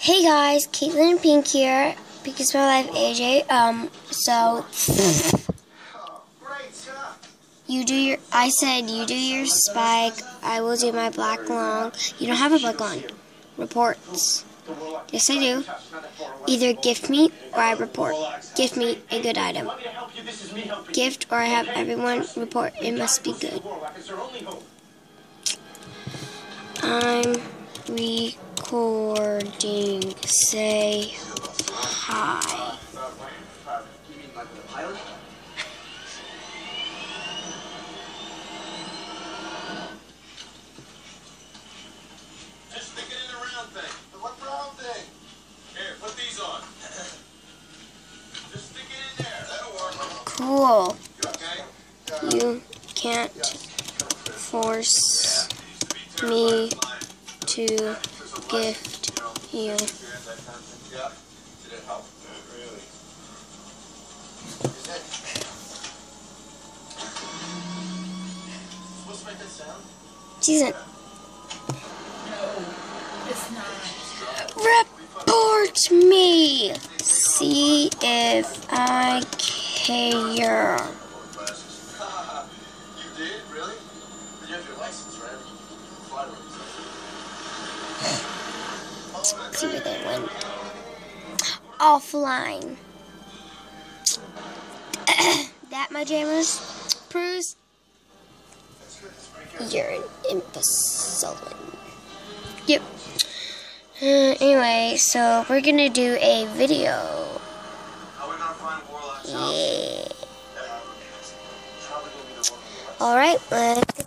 Hey guys, Caitlin and Pink here. Pinkismylife AJ. I said you do your spike, I will do my black long. You don't have a black long. Reports. Yes, I do. Either gift me or I report. Gift me a good item. Gift or I have everyone report. It must be good. I'm recording. Say hi. Just stick it in the round thing. What round thing? Here, put these on. Just stick it in there. That'll work. Cool. You okay? You can't force me to gift you. Yeah. Did it help? Really? Is it? Supposed to make that sound? Season. No, it's not. Report me. See if I care. You did? Really? But you have your license, right? Fly with See where they went. Offline. That, my jammers, proves you're an imbecile. Yep. Anyway, so we're gonna do a video. How are we gonna find Warlock's house? Yeah. Alright, let's